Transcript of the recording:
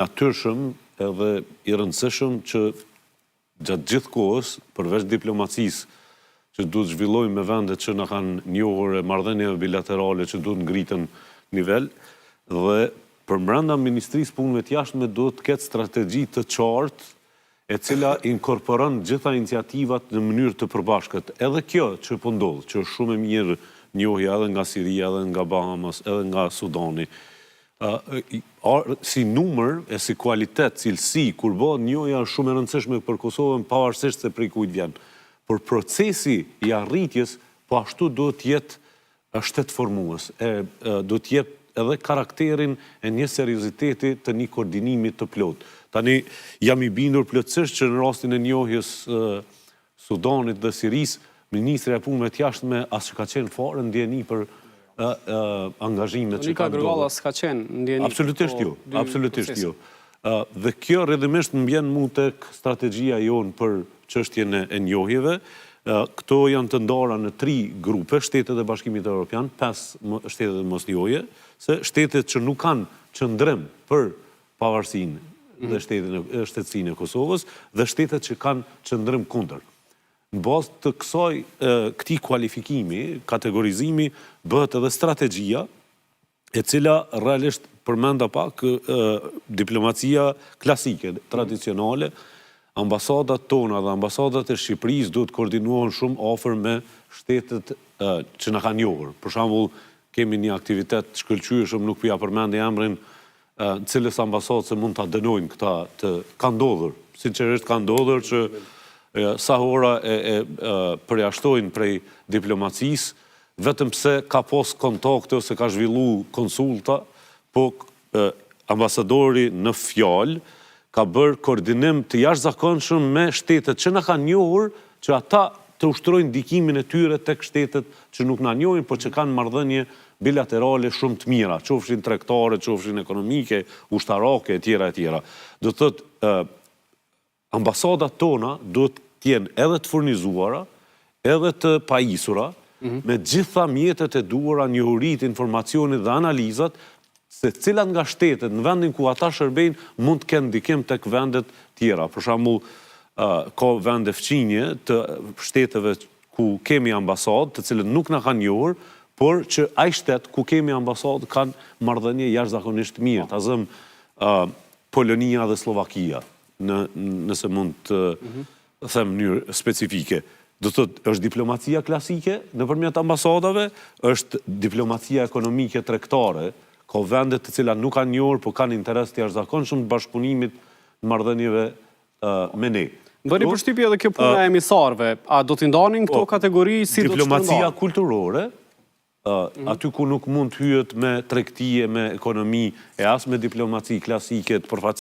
natyrshëm edhe i rëndësishëm që gjatë gjithë kohës, përveç diplomacisë që duhet zhvillojmë me vendet që na kanë njohur e marrëdhënieve bilaterale që duhet ngritën nivel, dhe për brenda Ministrisë Punëve të Jashtme duhet të ketë strategji të qartë e cila inkorporon gjitha iniciativat në mënyrë të përbashkët. Edhe kjo që po ndodh, që është shumë e mirë njohja edhe nga Siria, edhe nga Bahamas, edhe nga Sudani, si numër e si kualitet, cilësi, kur bëhet njohja është shumë e rëndësishme për Kosovën, pavarësisht se prej kujt vjen. Por procesi i arritjes, po ashtu duhet të jetë shtetformues, duhet të jetë edhe karakterin e një serioziteti të një koordinimit të plot. Tani, jam i bindur plotësisht që në rastin e njohjes Sudanit dhe Sirisë, Ministri e Punëve të Jashtme as që ka qenë fare ndjeni për angazhimet që ka ndodhur. Gërvalla s'ka qenë ndjeni. Absolutisht jo. Dhe kjo rrëdhëmisht më vjen mu tek strategjia jonë për çështjen e njohjeve. Këto janë të ndara në 3 grupe, shtetet e Bashkimit Evropian, 5 shtetet e mosnjohje, se shtetet që nuk kanë qëndrim për pavarësinë dhe shtetësinë e Kosovës dhe shtetet që kanë qëndrim kundër. Në bazë të këtij kualifikimi, kategorizimi, bëhet edhe strategjia e cila realisht përmenda pak diplomacia klasike, tradicionale, ambasadat tona dhe ambasadat e Shqipërisë duhet koordinuohen shumë afër me shtetet që na kanë njohur. Për shembull, kemi një aktivitet shkëlqyeshëm, nuk përja përmendi emrin, cilës ambasadë se mund ta dënojnë këta të ka ndodhur. Sinqerisht ka ndodhur që sa hora e përjashtojnë prej diplomacisë, vetëm pse ka pas kontakte ose ka zhvillu konsulta, po ambasadori në fjalë ka bërë koordinim të jashtëzakonshëm me shtetet që na kanë njohur, që ata të ushtrojnë ndikimin e tyre tek shtetet që nuk na njohin, por që kanë marrëdhënie bilaterale shumë të mira, qofshin tregtare, qofshin ekonomike, ushtarake, etj. Do të thotë, ambasadat tona duhet të jenë edhe të furnizuara, edhe të pajisura, me gjitha mjetet e duhura, njohurit, informacionit dhe analizat, se cilat nga shtetet në vendin ku ata shërbejnë mund të kenë ndikim tek vendet tjera. Për shembull, ka vende fqinje të shteteve ku kemi ambasadë, të cilët nuk na kanë njohur, por që ai shtet ku kemi ambasadë kanë marrëdhënie jashtëzakonisht të mirë. Ta zëm Polonia dhe Slovakia, nëse mund të them në mënyrë specifike. Do të thotë, është diplomacia klasike nëpërmjet ambasadave, është diplomacia ekonomike tregtare, ka vendet të cilat nuk kanë njohur, por kanë interes të jashtëzakonshëm të bashkëpunimit në marrëdhënieve me ne. Bëni përshtypje edhe kjo puna e emisarëve, a do t'i ndanin këto kategori si do të shpërndahen? Diplomacia kulturore, aty ku nuk mund të hyhet me tregtie, me ekonomi, e as me diplomaci klasike të